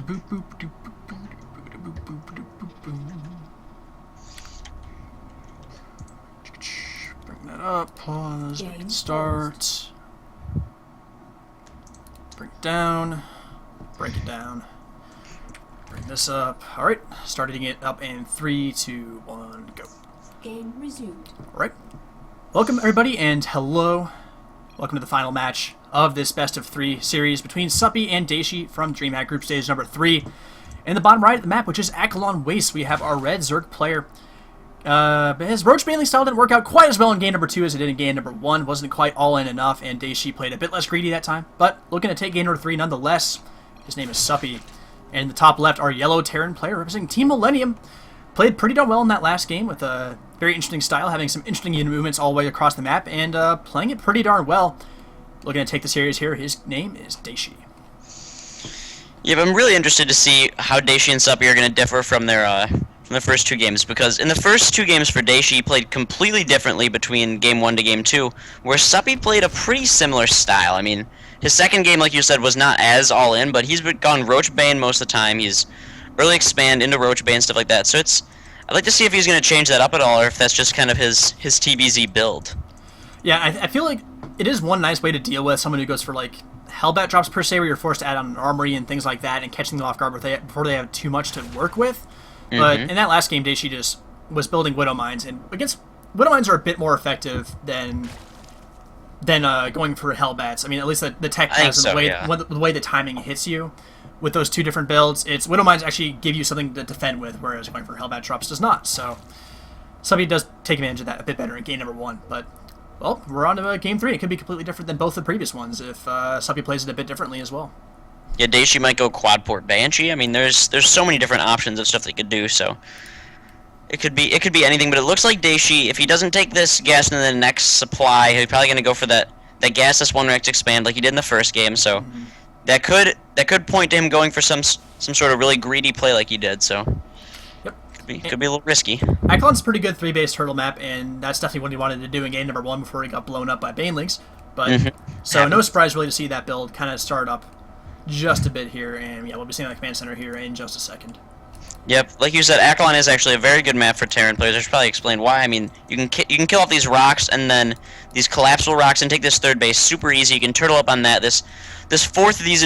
Bring that up. Pause. We can start. Bring it down. Break it down. Bring this up. Alright. Starting it up in 3, 2, 1, go. Game resumed. Alright. Welcome everybody and hello. Welcome to the final match of this best of 3 series between Suppy and Dayshi from Dreamhack Group Stage number 3. In the bottom right of the map, which is Akalon Waste, we have our red Zerg player. His Roach Baneling style didn't work out quite as well in game number 2 as it did in game number 1. Wasn't quite all in enough, and Dayshi played a bit less greedy that time. But looking to take game number 3 nonetheless. His name is Suppy. And in the top left, our yellow Terran player representing Team Millennium. Played pretty darn well in that last game with a very interesting style, having some interesting movements all the way across the map, and playing it pretty darn well. Looking to take the series here, his name is Dayshi. Yeah, but I'm really interested to see how Dayshi and Suppy are going to differ from their from the first 2 games, because in the first 2 games for Dayshi, he played completely differently between game 1 to game 2, where Suppy played a pretty similar style. I mean, his second game, like you said, was not as all-in, but he's gone Roach Bane most of the time. He's early expand into Roach Bane, stuff like that. So I'd like to see if he's going to change that up at all, or if that's just kind of his TBZ build. Yeah, I feel like it is one nice way to deal with someone who goes for, like, Hellbat drops per se, where you're forced to add on an armory and things like that, and catching them off guard before they have too much to work with. But in that last game, Dayshi just was building Widow Mines, and against Widow Mines are a bit more effective than going for Hellbats. I mean, at least the tech has the way the timing hits you. With those 2 different builds, it's Widow Mines actually give you something to defend with, whereas going for Hellbat drops does not. So Suppy does take advantage of that a bit better in game number 1. But well, we're on to game 3. It could be completely different than both the previous ones if Suppy plays it a bit differently as well. Yeah, Dayshi might go quad port Banshee. I mean, there's so many different options of stuff they could do. So it could be anything. But it looks like Dayshi, if he doesn't take this gas into the next supply, he's probably going to go for that gasless 1-rex expand like he did in the first game. So that could point to him going for some sort of really greedy play like he did. So yep, could be a little risky. Akalon's a pretty good 3-base turtle map, and that's definitely what he wanted to do in game number 1 before he got blown up by Banelings. But so no surprise really to see that build kind of start up just a bit here, and yeah, we'll be seeing the command center here in just a second. Yep, like you said, Akalon is actually a very good map for Terran players. I should probably explain why. I mean, you can kill off these rocks and then these collapsible rocks and take this 3rd base super easy. You can turtle up on that. This 4th of these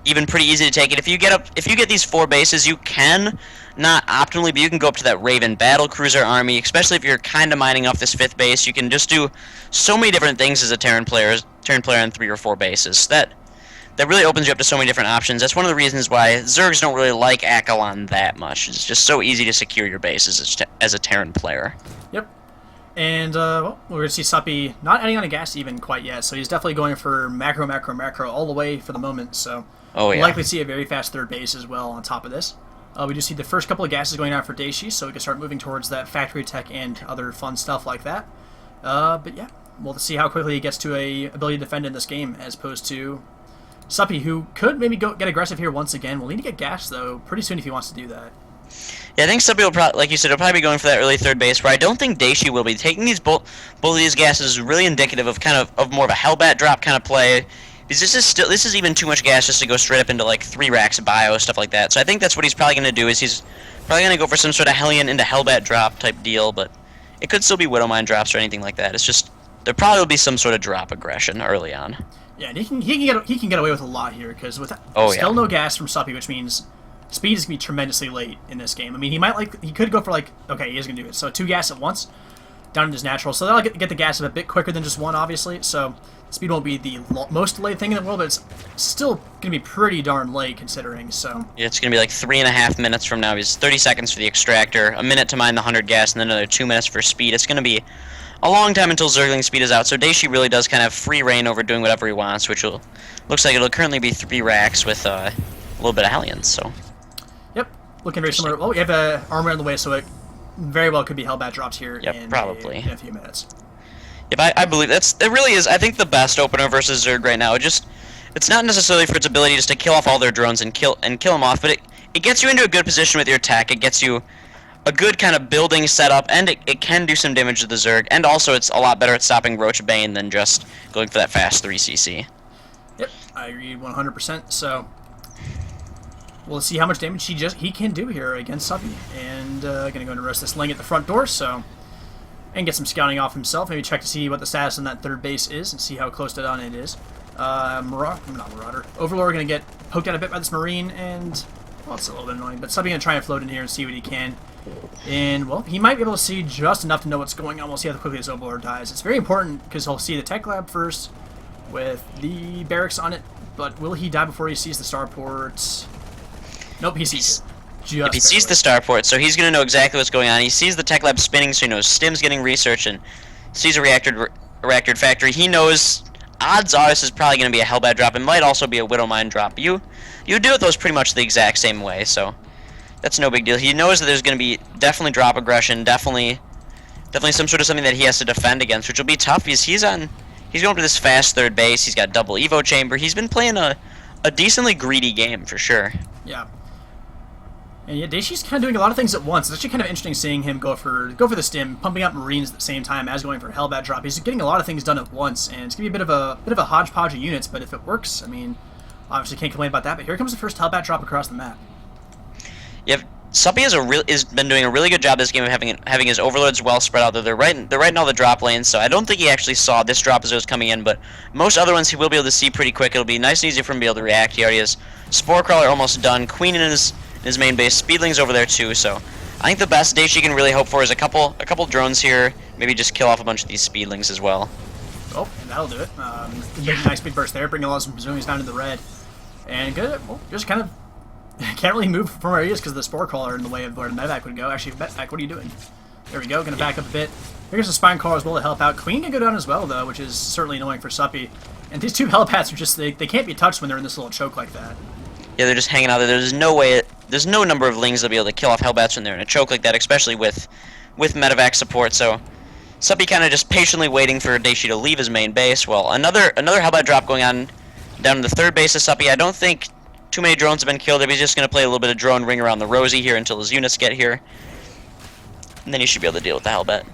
even pretty easy to take. And if you get these 4 bases, you can, not optimally, but you can go up to that Raven battle cruiser army. Especially if you're kind of mining off this 5th base, you can just do so many different things as a Terran player on 3 or 4 bases. That really opens you up to so many different options. That's one of the reasons why Zergs don't really like Akalon that much. It's just so easy to secure your bases as a Terran player. Yep. And, well, we're going to see Suppy not adding on a gas even quite yet, so he's definitely going for macro all the way for the moment, so we'll likely see a very fast 3rd base as well on top of this. We do see the first couple of gases going out for Dayshi, so we can start moving towards that factory tech and other fun stuff like that. But yeah, we'll see how quickly he gets to a ability to defend in this game, as opposed to Suppy, who could maybe get aggressive here once again. We'll need to get gas, though, pretty soon if he wants to do that. Yeah, I think Suppy will probably, like you said, he'll probably be going for that early 3rd base, where I don't think Dayshi will be. Taking both of these gases is really indicative of of more of a Hellbat drop kind of play. Because this is even too much gas just to go straight up into like 3 racks of bio, stuff like that. So I think that's what he's probably going to do, is he's probably going to go for some sort of Hellion into Hellbat drop type deal, but it could still be Widow Mine drops or anything like that. It's just, there probably will be some sort of drop aggression early on. Yeah, and he can get away with a lot here, because with no gas from Suppy, which means speed is going to be tremendously late in this game. I mean, he could go for okay, he is going to do it. So 2 gas at once, down to his natural. So that'll get the gas a bit quicker than just 1, obviously. So speed won't be the most delayed thing in the world, but it's still going to be pretty darn late considering. So yeah, it's going to be like 3.5 minutes from now. It's 30 seconds for the extractor, a minute to mine the 100 gas, and then another 2 minutes for speed. It's going to be a long time until Zergling speed is out, so Dayshi really does kind of have free reign over doing whatever he wants, which looks like it'll currently be 3 racks with a little bit of Hellions, so. Yep, looking very similar. Well, we have armor on the way, so it very well could be Hellbat drops here in a few minutes. Yep, I believe it really is, I think, the best opener versus Zerg right now. It's not necessarily for its ability just to kill off all their drones and kill them off, but it gets you into a good position with your tech. It gets you a good kind of building setup, and it can do some damage to the Zerg, and also it's a lot better at stopping Roach Bane than just going for that fast 3cc. Yep, I agree 100%. So we'll see how much damage he can do here against Suppy. And gonna go and arrest this Ling at the front door, so and get some scouting off himself. Maybe check to see what the status on that third base is and see how close to done it is. Not Marauder. Overlord gonna get poked out a bit by this Marine, and well, it's a little bit annoying, but Suppy gonna try and float in here and see what he can. And well, he might be able to see just enough to know what's going on. We'll see how quickly this Overlord dies. It's very important because he'll see the tech lab first with the barracks on it, but will he die before he sees the starport? Nope, he sees it. If he sees the starport, so he's going to know exactly what's going on. He sees the tech lab spinning, so he knows Stim's getting researched, and sees a reactor factory. He knows odds are this is probably going to be a Hellbat drop. It might also be a Widow Mine drop. You do it those pretty much the exact same way, so that's no big deal. He knows that there's going to be definitely drop aggression, definitely some sort of something that he has to defend against, which will be tough. He's going for this fast third base. He's got double Evo chamber. He's been playing a decently greedy game for sure. Yeah. And yeah, Dayshi's kind of doing a lot of things at once. It's actually kind of interesting seeing him go for the stim, pumping up Marines at the same time as going for Hellbat drop. He's getting a lot of things done at once, and it's gonna be a bit of a hodgepodge of units. But if it works, I mean, obviously can't complain about that. But here comes the first Hellbat drop across the map. Yep, Suppy has been doing a really good job this game of having his overlords well spread out. They're right in all the drop lanes, so I don't think he actually saw this drop as it was coming in. But most other ones he will be able to see pretty quick. It'll be nice and easy for him to be able to react. He already has Spore Crawler almost done. Queen in his main base. Speedling's over there too, so I think the best Dayshi can really hope for is a couple drones here. Maybe just kill off a bunch of these Speedlings as well. Oh, that'll do it. Nice big burst there, bringing a lot of some Zoomies down to the red. And good, well, just kind of can't really move from where he is because of the Spore Crawler in the way of where the medevac would go. Actually, medevac, what are you doing? There we go, gonna back up a bit. Here's a Spine Crawler as well to help out. Queen can go down as well, though, which is certainly annoying for Suppy. And these two Hellbats are just, they can't be touched when they're in this little choke like that. Yeah, they're just hanging out there. There's no number of Lings that'll be able to kill off Hellbats when they're in a choke like that, especially with medevac support. So Suppy kind of just patiently waiting for Dayshi to leave his main base. Well, another Hellbat drop going on down to the third base of Suppy. I don't think too many drones have been killed. He's just going to play a little bit of drone ring around the Rosie here until his units get here. And then he should be able to deal with the Hellbat.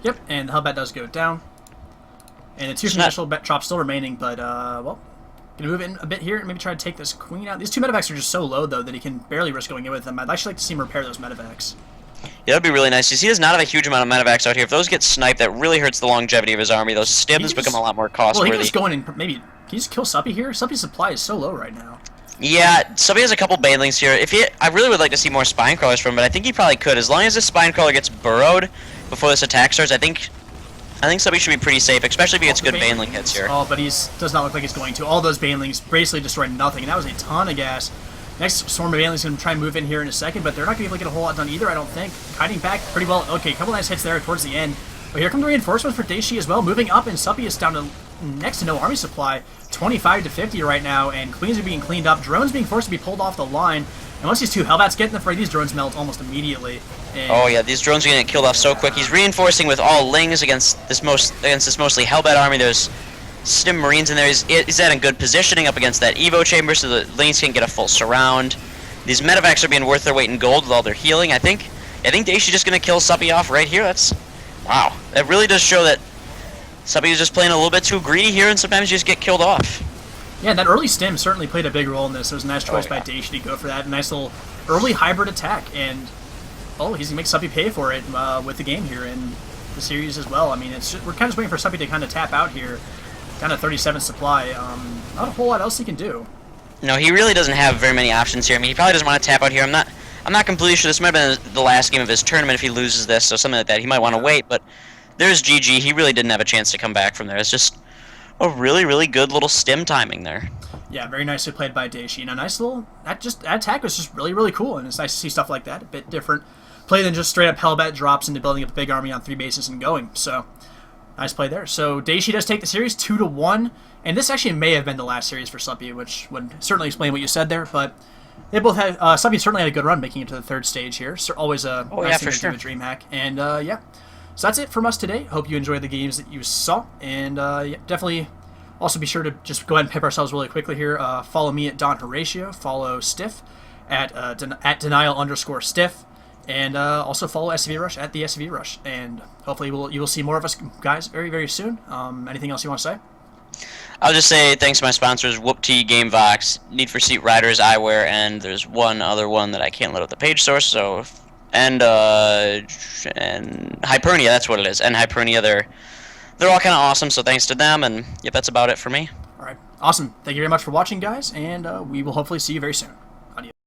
Yep, and the Hellbat does go down. And the two initial drops still remaining, but, well, gonna move in a bit here and maybe try to take this Queen out. These two medevacs are just so low, though, that he can barely risk going in with them. I'd actually like to see him repair those medevacs. Yeah, that'd be really nice. You see, he does not have a huge amount of medevacs out here. If those get sniped, that really hurts the longevity of his army. Those stims become a lot more costly. Well, he can just go in and maybe... Can you just kill Suppy here? Suppy's supply is so low right now. Yeah, Suppy has a couple Banelings here. I really would like to see more Spine Crawlers from him, but I think he probably could. As long as this Spine Crawler gets burrowed before this attack starts, I think Suppy should be pretty safe, especially if he gets good Baneling hits here. Oh, but does not look like he's going to. All those Banelings basically destroyed nothing, and that was a ton of gas. Next swarm of Banelings going to try and move in here in a second, but they're not going to be able to get a whole lot done either, I don't think. Kiting back pretty well. Okay, a couple nice hits there towards the end. But here come the reinforcements for Dayshi as well, moving up, and Suppy is down to next to no army supply, 25 to 50 right now, and Queens are being cleaned up, drones being forced to be pulled off the line, and once these two Hellbats get in the fray, these drones melt almost immediately. And oh yeah, these drones are gonna get killed off so quick. He's reinforcing with all Lings against this mostly Hellbat army. There's Stim Marines in there. He's at a good positioning up against that Evo chamber, so the Lings can get a full surround. These medevacs are being worth their weight in gold with all their healing. I think Dayshi's just gonna kill Suppy off right here. Wow, that really does show that Suppy is just playing a little bit too greedy here, and sometimes you just get killed off. Yeah, that early stim certainly played a big role in this. It was a nice choice by Dayshi to go for that. Nice little early hybrid attack, and he's going to make Suppy pay for it with the game here in the series as well. I mean, we're kind of just waiting for Suppy to kind of tap out here, down to 37 supply. Not a whole lot else he can do. No, he really doesn't have very many options here. I mean, he probably doesn't want to tap out here. I'm not completely sure. This might have been the last game of his tournament if he loses this, so something like that. He might want to wait, but there's GG. He really didn't have a chance to come back from there. It's just a really, really good little stim timing there. Yeah, very nicely played by Dayshi. And a nice little... That attack was just really, really cool, and it's nice to see stuff like that. A bit different play than just straight up Hellbat drops into building up a big army on 3 bases and going. So, nice play there. So, Dayshi does take the series 2-1, and this actually may have been the last series for Suppy, which would certainly explain what you said there, but they both had... Suppy certainly had a good run making it to the 3rd stage here. So always a nice thing to do with Dreamhack. And, yeah. So that's it from us today. Hope you enjoyed the games that you saw, and yeah, definitely also be sure to just go ahead and pip ourselves really quickly here. Follow me at Don Horatio, follow Stif at denial_Stif, and also follow SCV Rush at the SCV Rush, and hopefully you will see more of us guys very, very soon. Anything else you want to say? I'll just say thanks to my sponsors, Whoop Tea, GameVox, Need for Seat Riders, Eyewear, and there's one other one that I can't load up the page source. So, and Hypernia, that's what it is. And Hypernia, they're all kind of awesome. So thanks to them, and yep, that's about it for me. All right, awesome. Thank you very much for watching, guys, and we will hopefully see you very soon.